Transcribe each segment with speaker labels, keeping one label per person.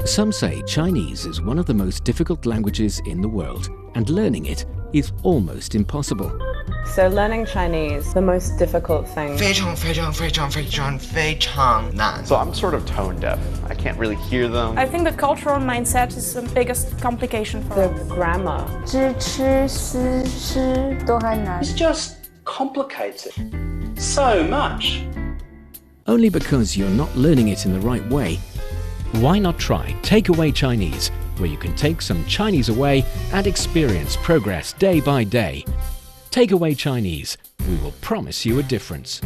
Speaker 1: Some say Chinese is one of the most difficult languages in the world, and learning it is almost impossible.
Speaker 2: So learning Chinese, the most difficult thing.
Speaker 3: 非常非常非常非常非常难
Speaker 4: So I'm sort of tone deaf. I can't really hear them.
Speaker 5: I think the cultural mindset is the biggest complication for
Speaker 2: The
Speaker 5: us.
Speaker 2: grammar.
Speaker 6: 知吃思诗都还难
Speaker 7: It's just complicated so much.
Speaker 1: Only because you're not learning it in the right way. Why not try Takeaway Chinese, where you can take some Chinese away and experience progress day by day. Takeaway Chinese, we will promise you a difference.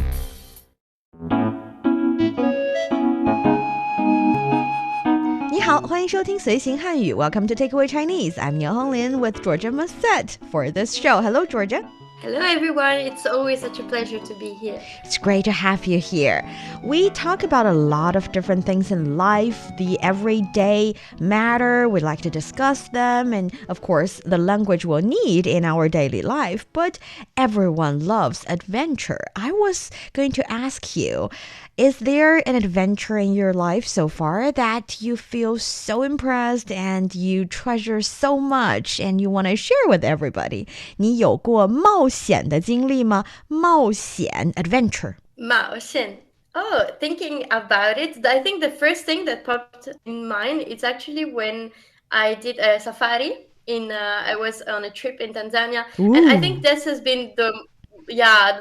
Speaker 8: 你好，欢迎收听随行汉语 Welcome to Takeaway Chinese. I'm Yǒlín with Georgia Musset for this show. Hello, Georgia.
Speaker 9: Hello everyone, it's always such a pleasure to be here.
Speaker 8: It's great to have you here. We talk about a lot of different things in life, the everyday matter. We like to discuss them, and of course, the language we'll need in our daily life. But everyone loves adventure. I was going to ask you, is there an adventure in your life so far that you feel so impressed and you treasure so much and you want to share with everybody? 你有过冒险的经历吗？冒险 adventure.
Speaker 9: 冒险. Oh, thinking about it, I think the first thing that popped in mind is actually when I did a safari I was on a trip in Tanzania.
Speaker 8: Ooh.
Speaker 9: And I think this has been the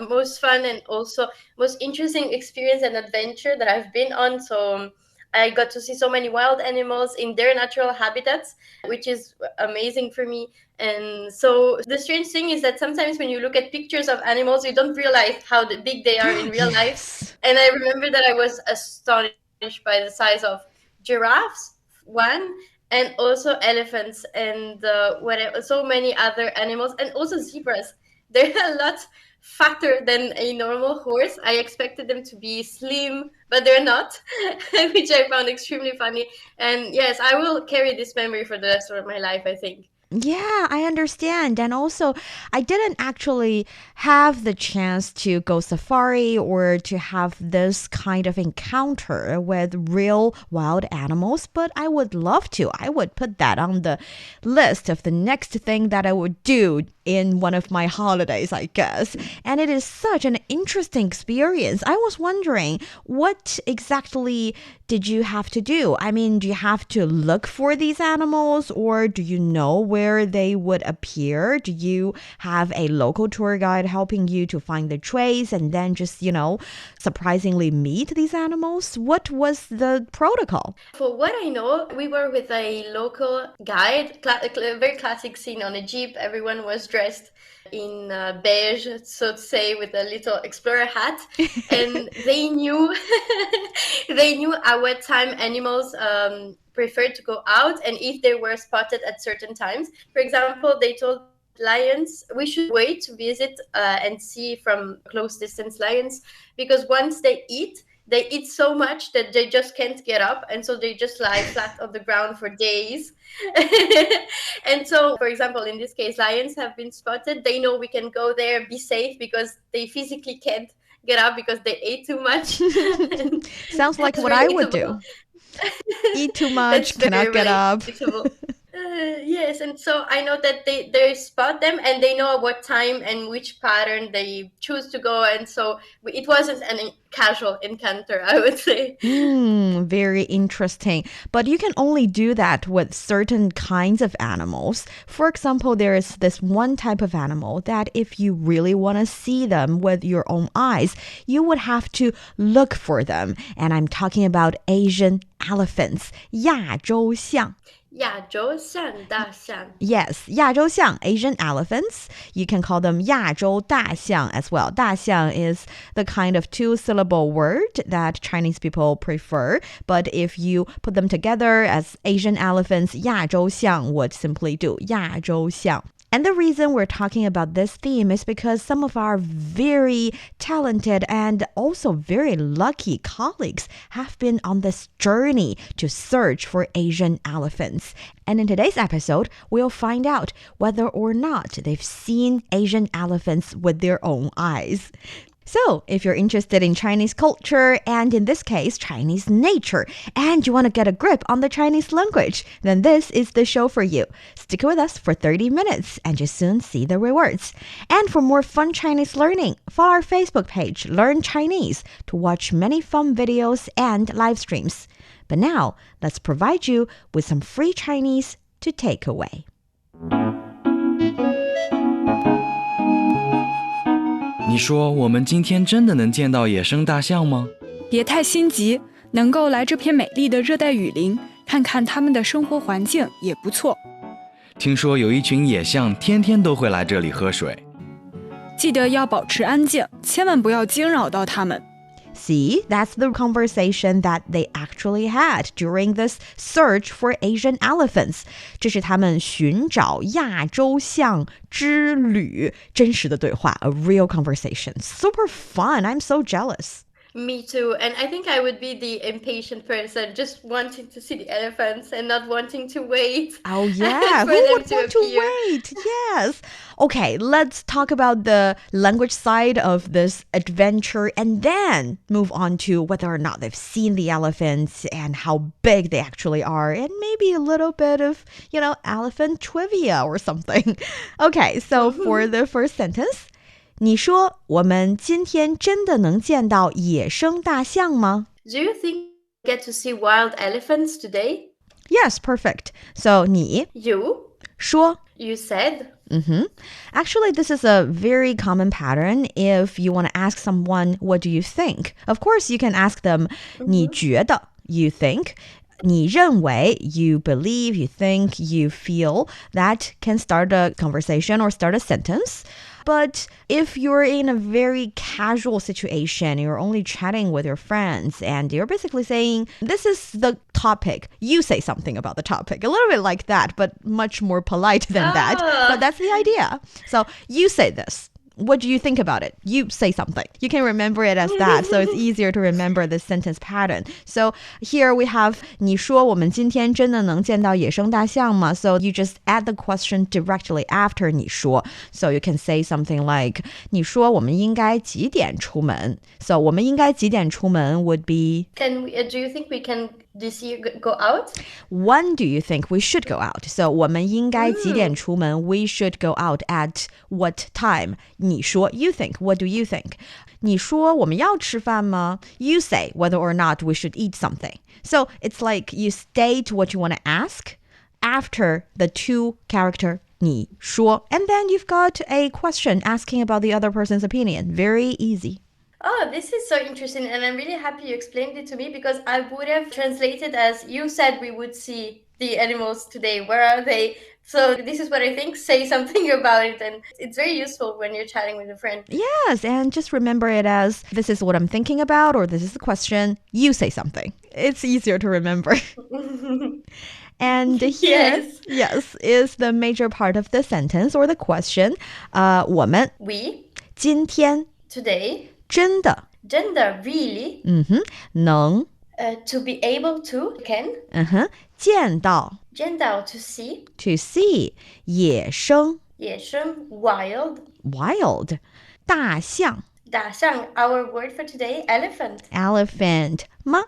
Speaker 9: most fun and also most interesting experience and adventure that I've been on. So I got to see so many wild animals in their natural habitats, which is amazing for me. And so the strange thing is that sometimes when you look at pictures of animals, you don't realize how big they are in real life. And I remember that I was astonished by the size of giraffes, one, and also elephants and so many other animals, and also zebras. They're a lot fatter than a normal horse. I expected them to be slim, but they're not, which I found extremely funny. And yes, I will carry this memory for the rest of my life, I think.
Speaker 8: Yeah, I understand. And also, I didn't actually have the chance to go safari or to have this kind of encounter with real wild animals, but I would love to. I would put that on the list of the next thing that I would do in one of my holidays, I guess. And it is such an interesting experience. I was wondering, what exactly did you have to do? I mean, do you have to look for these animals, or do you know where they would appear? Do you have a local tour guide helping you to find the trace and then just, surprisingly meet these animals? What was the protocol?
Speaker 9: For what I know, we were with a local guide, a very classic scene on a jeep. Everyone was dressed in beige, so to say, with a little explorer hat, and they knew at what time animals preferred to go out and if they were spotted at certain times. For example, they told lions we should wait to visit and see from close distance lions, because once they eat so much that they just can't get up, and so they just lie flat on the ground for days. And so, for example, in this case, lions have been spotted. They know we can go there, be safe, because they physically can't get up because they ate too much.
Speaker 8: Sounds like what I would do. Eat too much, cannot get up.
Speaker 9: Yes, and so I know that they spot them and they know what time and which pattern they choose to go, and so it wasn't a casual encounter, I would say.
Speaker 8: Very interesting. But you can only do that with certain kinds of animals. For example, there is this one type of animal that if you really want to see them with your own eyes, you would have to look for them. And I'm talking about Asian elephants, 亚洲象。
Speaker 9: 亚洲象大象.
Speaker 8: Yes, 亚洲象, Asian elephants. You can call them 亚洲大象 as well. 大象 is the kind of two-syllable word that Chinese people prefer. But if you put them together as Asian elephants, 亚洲象 would simply do 亚洲象. And the reason we're talking about this theme is because some of our very talented and also very lucky colleagues have been on this journey to search for Asian elephants. And in today's episode, we'll find out whether or not they've seen Asian elephants with their own eyes. So, if you're interested in Chinese culture, and in this case, Chinese nature, and you want to get a grip on the Chinese language, then this is the show for you. Stick with us for 30 minutes, and you'll soon see the rewards. And for more fun Chinese learning, follow our Facebook page, Learn Chinese, to watch many fun videos and live streams. But now, let's provide you with some free Chinese to take away.
Speaker 10: 你说我们今天真的能见到野生大象吗？
Speaker 11: 别太心急，能够来这片美丽的热带雨林，看看它们的生活环境也不错。
Speaker 10: 听说有一群野象天天都会来这里喝水。
Speaker 11: 记得要保持安静，千万不要惊扰到它们。
Speaker 8: See, that's the conversation that they actually had during this search for Asian elephants. 这是他们寻找亚洲象之旅真实的对话, a real conversation. Super fun. I'm so jealous.
Speaker 9: Me too. And I think I would be the impatient person, just wanting to see the elephants and not wanting to wait.
Speaker 8: Oh, yeah. Who would want to wait? Yes. Okay, let's talk about the language side of this adventure and then move on to whether or not they've seen the elephants and how big they actually are, and maybe a little bit of, elephant trivia or something. Okay, so for the first sentence, 你说我们今天真的能见到野生大象吗?
Speaker 9: Do you think we get to see wild elephants today?
Speaker 8: Yes, perfect. So 你
Speaker 9: You
Speaker 8: 说
Speaker 9: You said
Speaker 8: Actually, this is a very common pattern if you want to ask someone, what do you think? Of course, you can ask them, 你觉得 you think. 你认为 you believe, you think, you feel. That can start a conversation or start a sentence. But if you're in a very casual situation, you're only chatting with your friends, and you're basically saying, this is the topic, you say something about the topic. A little bit like that, but much more polite than that. But that's the idea. So you say this. What do you think about it? You say something. You can remember it as that, so it's easier to remember the sentence pattern. So here we have 你说我们今天真的能见到野生大象吗? So you just add the question directly after 你说. So you can say something like 你说我们应该几点出门? So 我们应该几点出门 would be...
Speaker 9: Do you think we can this year go out?
Speaker 8: When do you think we should go out? So 我们应该几点出门? We should go out at what time? 你说 you think. What do you think? 你说我们要吃饭吗? You say whether or not we should eat something. So it's like you state what you want to ask after the two character 你说, and then you've got a question asking about the other person's opinion. Very easy.
Speaker 9: Oh, this is so interesting, and I'm really happy you explained it to me, because I would have translated as you said we would see the animals today. Where are they? So this is what I think. Say something about it, and it's very useful when you're chatting with a friend.
Speaker 8: Yes, and just remember it as this is what I'm thinking about, or this is the question. You say something. It's easier to remember. And here, yes, is the major part of the sentence or the question. 我们
Speaker 9: We
Speaker 8: 今天
Speaker 9: today
Speaker 8: 真的
Speaker 9: really
Speaker 8: 能
Speaker 9: to be able to can
Speaker 8: 见到
Speaker 9: to see
Speaker 8: to see 野生
Speaker 9: wild
Speaker 8: 大象
Speaker 9: our word for today
Speaker 8: elephant 吗?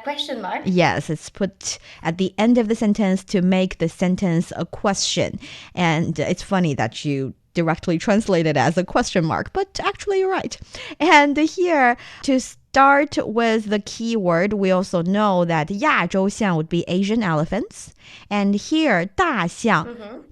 Speaker 9: Question mark.
Speaker 8: Yes, it's put at the end of the sentence to make the sentence a question. And it's funny that you directly translate it as a question mark, but actually you're right. And here, to start with the keyword, we also know that 亚洲象 would be Asian elephants. And here, 大象,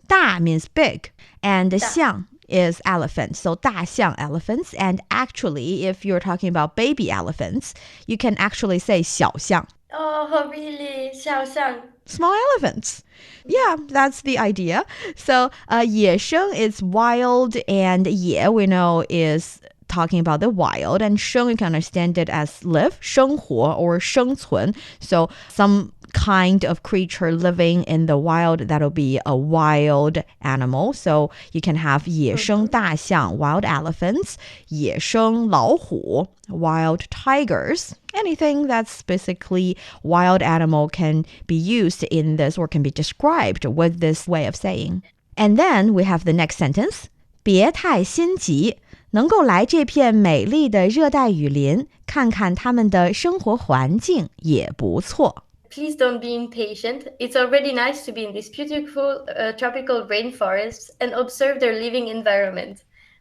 Speaker 8: 大 means big, and 象 is elephant. So 大象 elephants. And actually, if you're talking about baby elephants, you can actually say 小象.
Speaker 9: Oh, really? 小象.
Speaker 8: Small elephants. Yeah, that's the idea. So 野生 is wild, and 野 we know is talking about the wild, and 生 you can understand it as live, 生活 or 生存. So some kind of creature living in the wild, that'll be a wild animal. So you can have 野生大象, wild elephants, 野生老虎, wild tigers. Anything that's basically wild animal can be used in this or can be described with this way of saying. And then we have the next sentence. 别太心急,能够来这片美丽的热带雨林，看看他们的生活环境也不错。
Speaker 9: Please don't be impatient. It's already nice to be in these beautiful tropical rainforests and observe their living environment.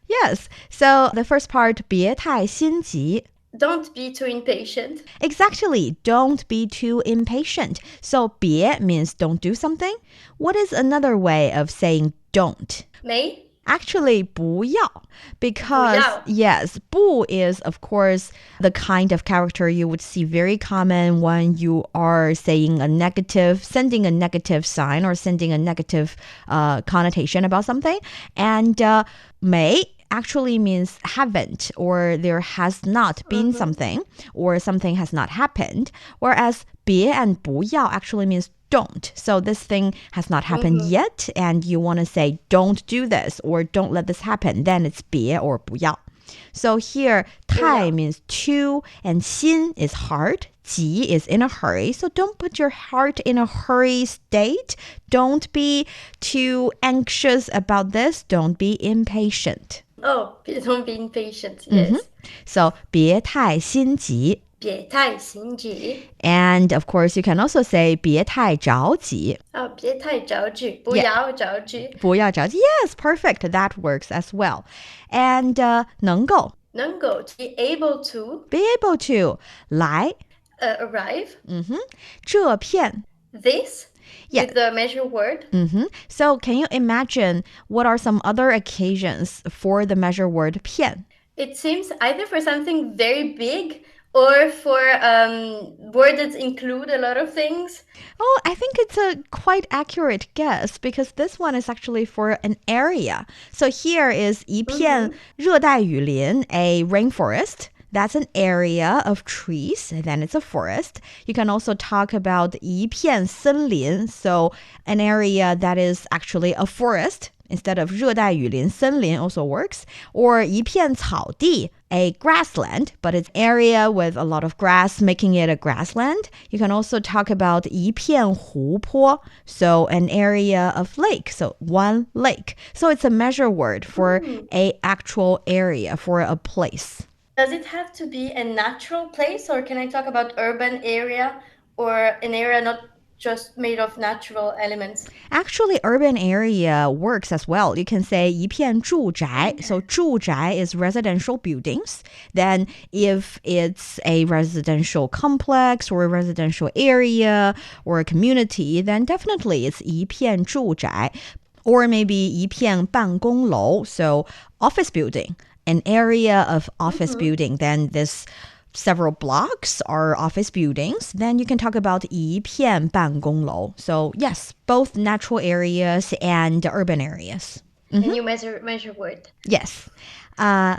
Speaker 8: Yes, so the first part, 别太心急。
Speaker 9: Don't be too impatient.
Speaker 8: Exactly, don't be too impatient. So 别 means don't do something. What is another way of saying don't? Actually, 不要, because yes, 不 is of course the kind of character you would see very common when you are saying a negative, sending a negative sign or sending a negative connotation about something. And 没 actually means haven't, or there has not been something, or something has not happened. Whereas 别 and 不要 actually means don't. So this thing has not happened yet, and you want to say don't do this or don't let this happen. Then it's 别 or 不要. So here, 太 means to, and 心 is heart. 急 is in a hurry. So don't put your heart in a hurry state. Don't be too anxious about this. Don't be impatient.
Speaker 9: Oh, don't be impatient. Yes.
Speaker 8: So 别太心急。
Speaker 9: 别太心急.
Speaker 8: And of course, you can also say 别太着急.
Speaker 9: Oh, 别太着急. 不要着急.
Speaker 8: 不要着急. Yes, perfect. That works as well. And 能够.
Speaker 9: 能够 be able to.
Speaker 8: Be able to. 来.
Speaker 9: Arrive.
Speaker 8: 这片.
Speaker 9: This.
Speaker 8: Yeah.
Speaker 9: With the measure word.
Speaker 8: So can you imagine what are some other occasions for the measure word 片?
Speaker 9: It seems either for something very big or for word that include a lot of things.
Speaker 8: Oh, I think it's a quite accurate guess because this one is actually for an area. So here is 一片热带雨林, a rainforest. That's an area of trees, and then it's a forest. You can also talk about 一片森林, so an area that is actually a forest. Instead of 热带雨林, 森林 also works. Or 一片草地, a grassland, but it's area with a lot of grass, making it a grassland. You can also talk about 一片湖泊, so an area of lake, so one lake. So it's a measure word for a actual area, for a place.
Speaker 9: Does it have to be a natural place, or can I talk about urban area or an area not just made of natural elements?
Speaker 8: Actually, urban area works as well. You can say 一片住宅. So 住宅 is residential buildings. Then if it's a residential complex or a residential area or a community, then definitely it's 一片住宅. Or maybe 一片办公楼, so office building. An area of office building, then this several blocks are office buildings, then you can talk about 一片办公楼. So yes, both natural areas and urban areas.
Speaker 9: And you measure word.
Speaker 8: Yes.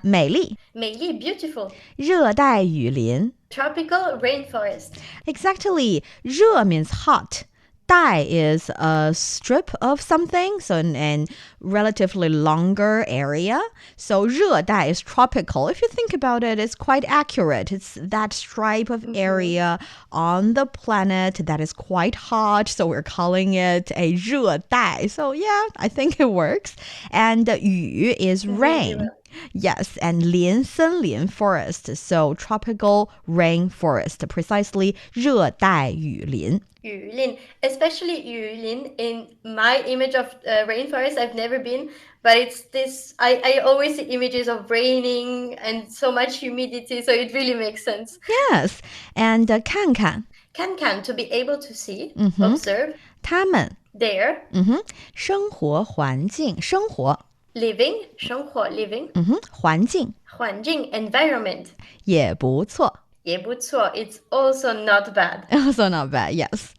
Speaker 8: 美丽.
Speaker 9: 美丽 beautiful.
Speaker 8: 热带雨林.
Speaker 9: Tropical rainforest.
Speaker 8: Exactly. 热 means hot. 带 is a strip of something, so an relatively longer area. So 热带 is tropical. If you think about it, it's quite accurate. It's that stripe of area on the planet that is quite hot, so we're calling it a 热带. So yeah, I think it works. And 雨 is rain. Yes, and 林 森林 forest, so tropical rainforest, precisely 热带雨林.
Speaker 9: Yǔlín, especially Yǔlín, in my image of rainforest, I've never been, but it's this, I always see images of raining and so much humidity, so it really makes sense.
Speaker 8: Yes, and 看看.
Speaker 9: 看看, to be able to see, observe.
Speaker 8: 他们.
Speaker 9: There.
Speaker 8: 生活环境, 生活.
Speaker 9: Living, 生活 living.
Speaker 8: 环境.
Speaker 9: 环境 environment.
Speaker 8: 也不错.
Speaker 9: 也不错, it's also not bad.
Speaker 8: Also not bad, yes.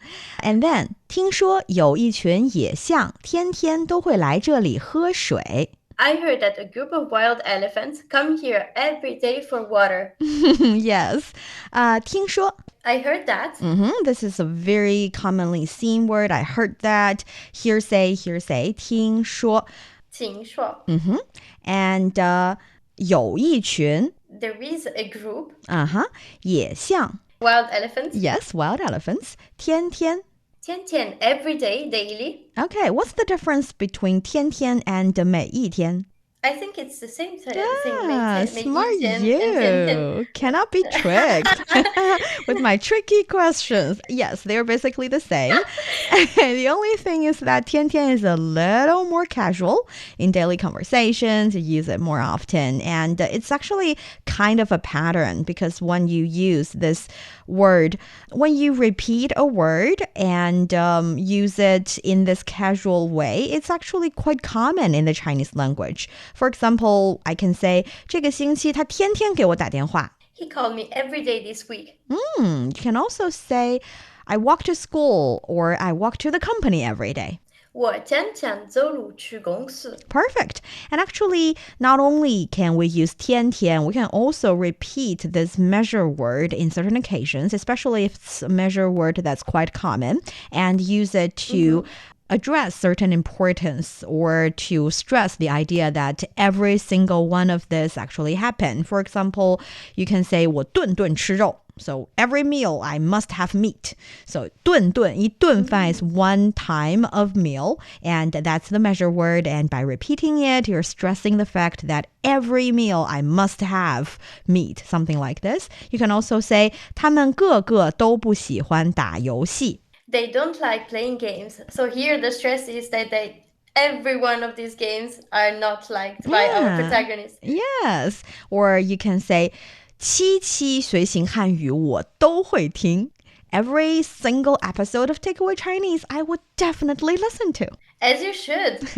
Speaker 8: And then, 听说有一群野象天天都会来这里喝水.
Speaker 9: I heard that a group of wild elephants come here every day for water.
Speaker 8: Yes. 听说.
Speaker 9: I heard that.
Speaker 8: This is a very commonly seen word. I heard that. Hearsay, 听说.
Speaker 9: 听说.
Speaker 8: And 有一群.
Speaker 9: There is a group.
Speaker 8: 野象.
Speaker 9: Wild elephants.
Speaker 8: Yes, wild elephants. 天天.
Speaker 9: 天天, every day, daily.
Speaker 8: Okay, what's the difference between 天天 and 每一天?
Speaker 9: I think it's the same thing.
Speaker 8: Smart you. Cannot be tricked with my tricky questions. Yes, they're basically the same. The only thing is that 天天 is a little more casual in daily conversations. You use it more often. And it's actually kind of a pattern because when you use this word, when you repeat a word and use it in this casual way, it's actually quite common in the Chinese language. For example, I can say, 这个星期他天天给我打电话.
Speaker 9: He called me every day this week.
Speaker 8: You can also say, I walk to school or I walk to the company every day.
Speaker 9: 我天天走路去公司.
Speaker 8: Perfect. And actually, not only can we use 天天, we can also repeat this measure word in certain occasions, especially if it's a measure word that's quite common, and use it to address certain importance or to stress the idea that every single one of this actually happened. For example, you can say 我顿顿吃肉. So every meal I must have meat. So 顿顿, 一顿饭 is one time of meal, and that's the measure word. And by repeating it, you're stressing the fact that every meal I must have meat, something like this. You can also say 他们个个都不喜欢打游戏.
Speaker 9: They don't like playing games. So here the stress is that every one of these games are not liked by our protagonists.
Speaker 8: Yes. Or you can say, 七期随行汉语我都会听. Every single episode of Takeaway Chinese, I would definitely listen to.
Speaker 9: As you should.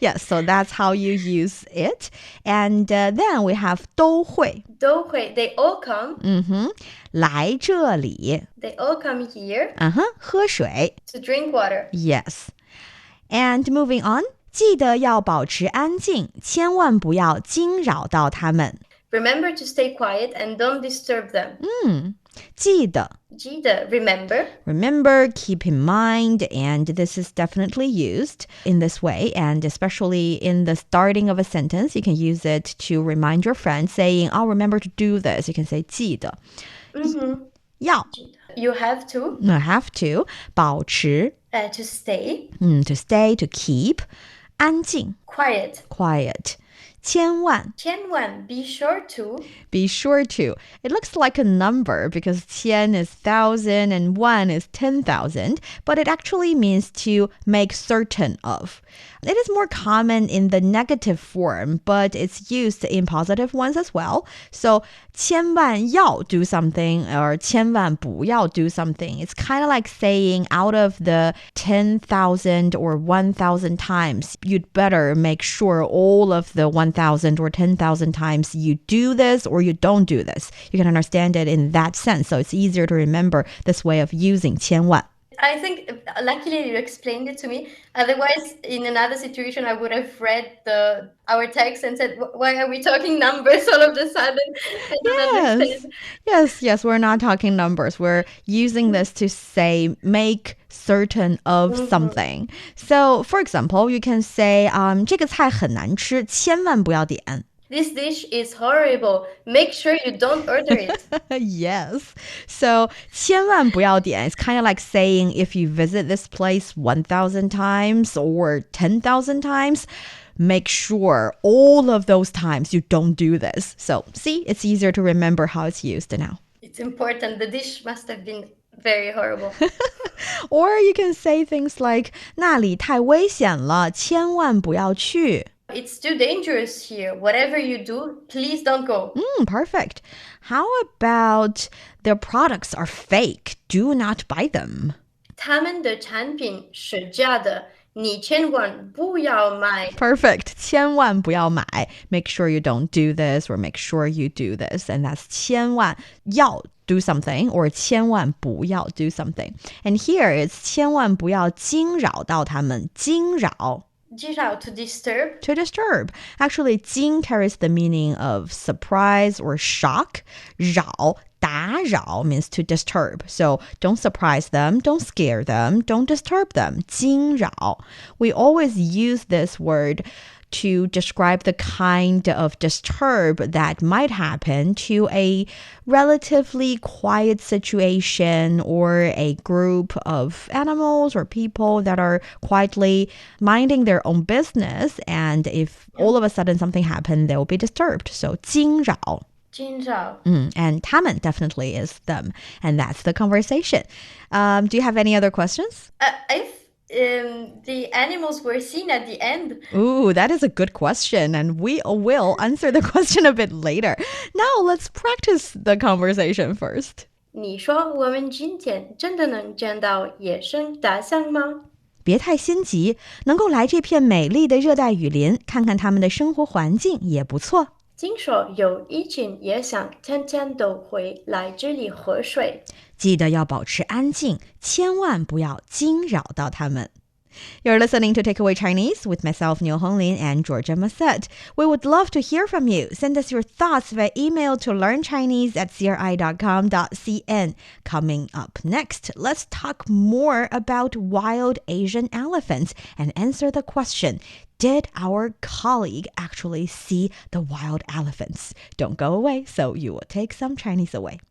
Speaker 8: Yes, so that's how you use it. And then we have 都会.
Speaker 9: 都会, they all come.
Speaker 8: 来这里.
Speaker 9: They all come here.
Speaker 8: 喝水.
Speaker 9: To drink water.
Speaker 8: Yes. And moving on, 记得要保持安静，千万不要惊扰到他们.
Speaker 9: Remember to stay quiet and don't disturb them.
Speaker 8: 记得.
Speaker 9: Remember.
Speaker 8: Remember, keep in mind, and this is definitely used in this way, and especially in the starting of a sentence, you can use it to remind your friend saying, "I'll remember to do this." You can say 记得. 要.
Speaker 9: You have to.
Speaker 8: Have to. 保持.
Speaker 9: To stay.
Speaker 8: To stay, to keep. 安静. Quiet. 千万.
Speaker 9: Be sure to.
Speaker 8: Be sure to. It looks like a number because 千 is 1,000 and 1 is 10,000, but it actually means to make certain of. It is more common in the negative form, but it's used in positive ones as well. So 千万要 do something or 千万不要 do something. It's kind of like saying out of the 10,000 or 1,000 times, you'd better make sure all of the 1,000 or 10,000 times you do this or you don't do this. You can understand it in that sense. So it's easier to remember this way of using 千万.
Speaker 9: I think, luckily you explained it to me. Otherwise, in another situation, I would have read our text and said, why are we talking numbers all of a sudden? I don't understand.
Speaker 8: Yes, we're not talking numbers. We're using this to say, make certain of something. So, for example, you can say, 这个菜很难吃，千万不要点.
Speaker 9: This dish is horrible. Make sure you don't order it.
Speaker 8: Yes. So, 千万不要点 is kind of like saying if you visit this place 1,000 times or 10,000 times, make sure all of those times you don't do this. So, see, it's easier to remember how it's used now.
Speaker 9: It's important. The dish must have been very horrible.
Speaker 8: Or you can say things like, 那里太危险了，千万不要去.
Speaker 9: It's too dangerous here. Whatever you do, please don't go.
Speaker 8: Perfect. How about their products are fake? Do not buy them.
Speaker 9: 他们的产品是假的，你千万不要买.
Speaker 8: Perfect. 千万不要买. Make sure you don't do this or make sure you do this. And that's 千万要 do something or 千万不要 do something. And here it's 千万不要惊扰到他们. 惊扰.
Speaker 9: To disturb.
Speaker 8: To disturb. Actually, 惊 carries the meaning of surprise or shock. 扰, 打扰 means to disturb. So don't surprise them, don't scare them, don't disturb them. 惊扰. We always use this word to describe the kind of disturb that might happen to a relatively quiet situation or a group of animals or people that are quietly minding their own business. And if all of a sudden something happened, they will be disturbed. So 惊扰. And tāmen definitely is them. And that's the conversation. Do you have any other questions?
Speaker 9: If the animals were seen at the end.
Speaker 8: Ooh, that is a good question. And we will answer the question a bit later. Now let's practice the conversation first.
Speaker 9: 你说我们今天真的能见到野生大象吗？
Speaker 8: 别太心急，能够来这片美丽的热带雨林，看看它们的生活环境也不错。
Speaker 9: 听说有一群野象天天都会来这里喝水。
Speaker 8: 记得要保持安静，千万不要惊扰到它们。You're listening to Takeaway Chinese with myself, Niu Honglin, and Georgia Massette. We would love to hear from you. Send us your thoughts via email to learnchinese@cri.com.cn. Coming up next, let's talk more about wild Asian elephants and answer the question, did our colleague actually see the wild elephants? Don't go away, so you will take some Chinese away.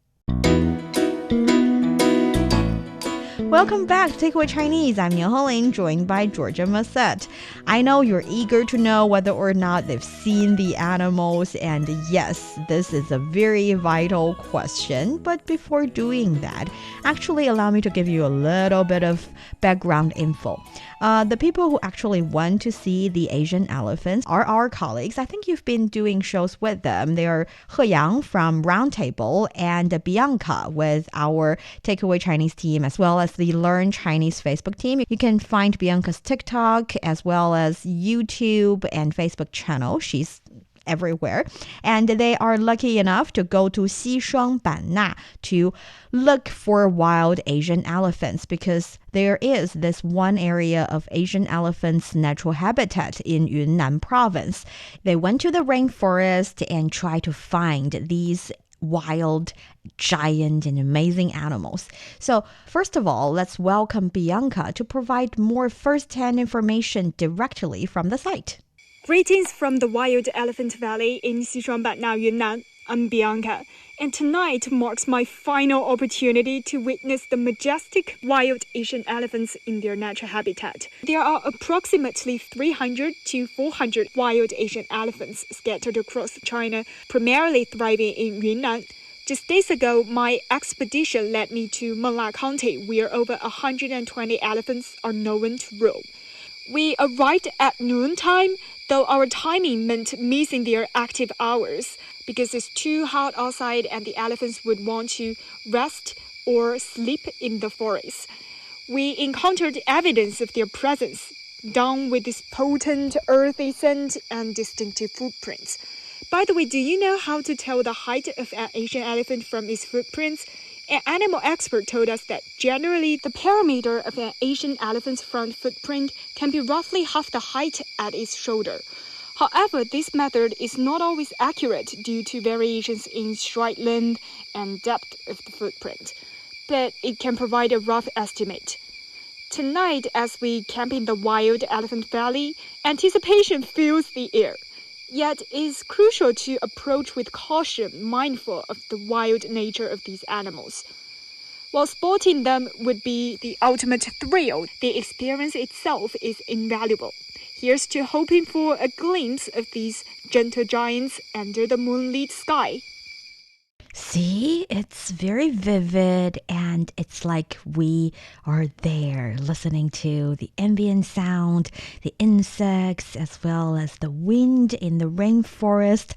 Speaker 8: Welcome back to Takeaway Chinese. I'm Niu Honglin, joined by Georgia Massette. I know you're eager to know whether or not they've seen the animals, and yes, this is a very vital question. But before doing that, actually allow me to give you a little bit of background info. The people who actually went to see the Asian elephants are our colleagues. I think you've been doing shows with them. They are Heyang from Roundtable and Bianca with our Takeaway Chinese team, as well as the Learn Chinese Facebook team. You can find Bianca's TikTok as well as YouTube and Facebook channel. She's everywhere. And they are lucky enough to go to Xīshuān to look for wild Asian elephants, because there is this one area of Asian elephants' natural habitat in Yunnan province. They went to the rainforest and tried to find these wild, giant, and amazing animals. So, first of all, let's welcome Bianca to provide more first-hand information directly from the site.
Speaker 11: Greetings from the Wild Elephant Valley in Xīshuān, Yunnan. I'm Bianca, and tonight marks my final opportunity to witness the majestic wild Asian elephants in their natural habitat. There are approximately 300 to 400 wild Asian elephants scattered across China, primarily thriving in Yunnan. Just days ago, my expedition led me to Menla County, where over 120 elephants are known to roam. We arrived at noontime, though our timing meant missing their active hours because it's too hot outside and the elephants would want to rest or sleep in the forest. We encountered evidence of their presence, down with this potent earthy scent and distinctive footprints. By the way, do you know how to tell the height of an Asian elephant from its footprints? An animal expert told us that generally the perimeter of an Asian elephant's front footprint can be roughly half the height at its shoulder. However, this method is not always accurate due to variations in stride length and depth of the footprint, but it can provide a rough estimate. Tonight, as we camp in the Wild Elephant Valley, anticipation fills the air. Yet it is crucial to approach with caution, mindful of the wild nature of these animals. While spotting them would be the ultimate thrill, the experience itself is invaluable. Here's to hoping for a glimpse of these gentle giants under the moonlit sky.
Speaker 8: See, it's very vivid, and it's like we are there listening to the ambient sound, the insects, as well as the wind in the rainforest.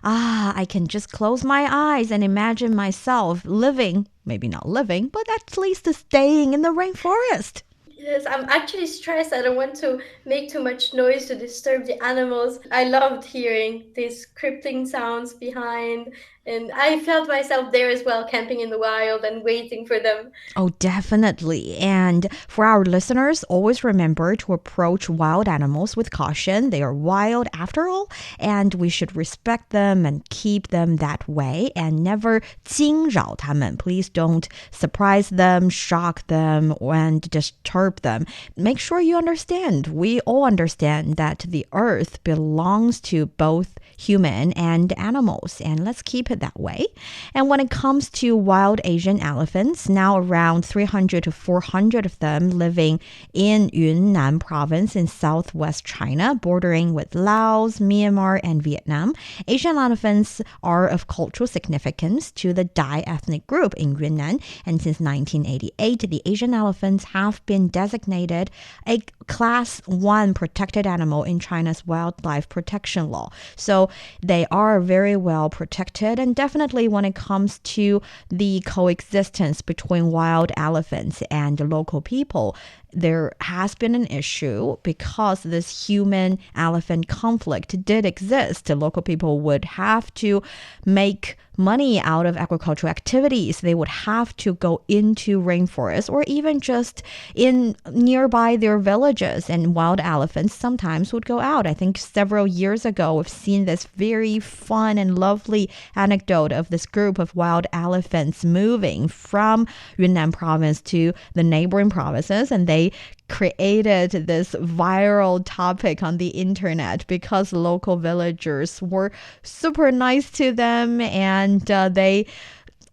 Speaker 8: I can just close my eyes and imagine myself living, maybe not living, but at least staying in the rainforest.
Speaker 9: Yes, I'm actually stressed. I don't want to make too much noise to disturb the animals. I loved hearing these crippling sounds behind, And I felt myself there as well, camping in the wild and waiting for them.
Speaker 8: Oh, definitely. And for our listeners, always remember to approach wild animals with caution. They are wild after all, and we should respect them and keep them that way and never 惊扰它们. Please don't surprise them, shock them, and disturb them. Make sure you understand. We all understand that the earth belongs to both human and animals, and let's keep it that way. And when it comes to wild Asian elephants, now around 300 to 400 of them living in Yunnan province in southwest China, bordering with Laos, Myanmar, and Vietnam. Asian elephants are of cultural significance to the Dai ethnic group in Yunnan, and since 1988, the Asian elephants have been designated a Class 1 protected animal in China's wildlife protection law. So they are very well protected, and definitely when it comes to the coexistence between wild elephants and local people, there has been an issue because this human-elephant conflict did exist. Local people would have to make money out of agricultural activities. They would have to go into rainforest or even just in nearby their villages, and wild elephants sometimes would go out. I think several years ago, we've seen this very fun and lovely anecdote of this group of wild elephants moving from Yunnan province to the neighboring provinces, and they created this viral topic on the internet because local villagers were super nice to them, and they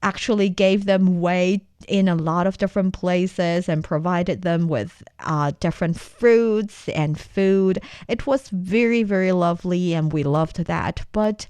Speaker 8: actually gave them way in a lot of different places and provided them with different fruits and food. It was very, very lovely, and we loved that. But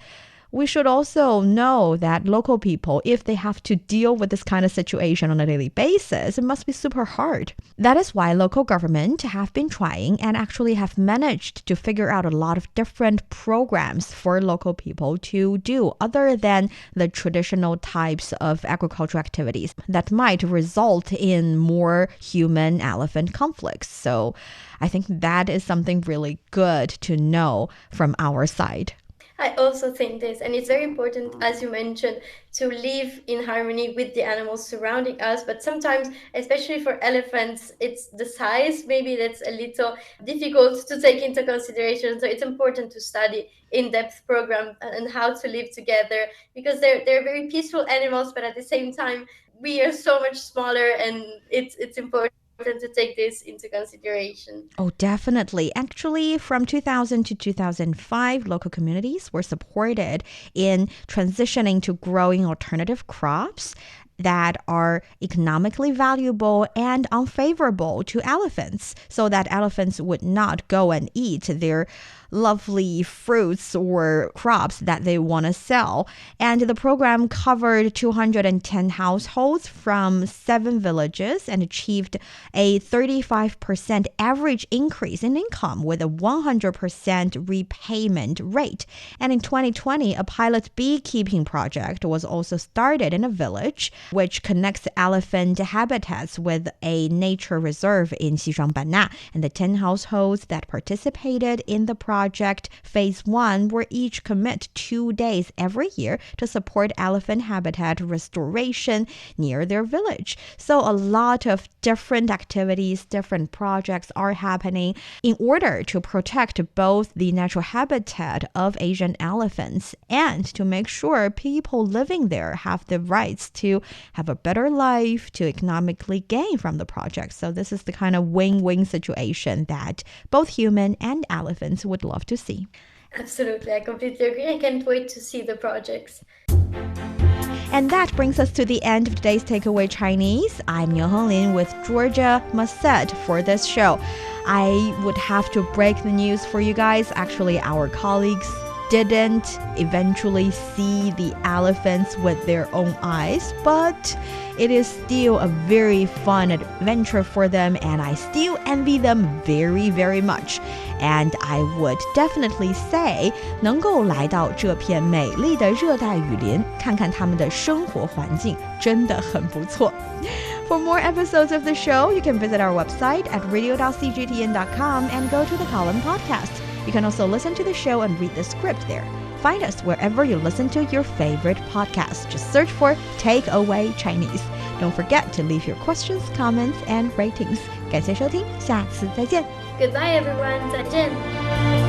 Speaker 8: we should also know that local people, if they have to deal with this kind of situation on a daily basis, it must be super hard. That is why local government have been trying and actually have managed to figure out a lot of different programs for local people to do other than the traditional types of agricultural activities that might result in more human-elephant conflicts. So I think that is something really good to know from our side.
Speaker 9: I also think this, and it's very important, as you mentioned, to live in harmony with the animals surrounding us. But sometimes, especially for elephants, it's the size maybe that's a little difficult to take into consideration. So it's important to study in-depth program and how to live together, because they're very peaceful animals, but at the same time, we are so much smaller, and it's important to take this into consideration.
Speaker 8: Oh, definitely. Actually, from 2000 to 2005, local communities were supported in transitioning to growing alternative crops that are economically valuable and unfavorable to elephants, so that elephants would not go and eat their lovely fruits or crops that they want to sell. And the program covered 210 households from 7 villages and achieved a 35% average increase in income with a 100% repayment rate. And in 2020, a pilot beekeeping project was also started in a village which connects elephant habitats with a nature reserve in Xīnjí. And the 10 households that participated in the project phase 1 were each commit 2 days every year to support elephant habitat restoration near their village. So a lot of different activities, different projects are happening in order to protect both the natural habitat of Asian elephants and to make sure people living there have the rights to have a better life, to economically gain from the project. So this is the kind of win-win situation that both human and elephants would love to see.
Speaker 9: Absolutely, I completely agree. I can't wait to see the projects.
Speaker 8: And that brings us to the end of today's Takeaway Chinese. I'm Yǒnglin with Georgia Massett for this show. I would have to break the news for you guys. Actually, our colleagues didn't eventually see the elephants with their own eyes, but it is still a very fun adventure for them, and I still envy them very, very much. And I would definitely say 能够来到这片美丽的热带雨林，看看他们的生活环境，真的很不错。For more episodes of the show, you can visit our website at radio.cgtn.com and go to the column podcast. You can also listen to the show and read the script there. Find us wherever you listen to your favorite podcast. Just search for Takeaway Chinese. Don't forget to leave your questions, comments, and ratings. 感谢收听，下次再见。
Speaker 9: Goodbye everyone, 再见。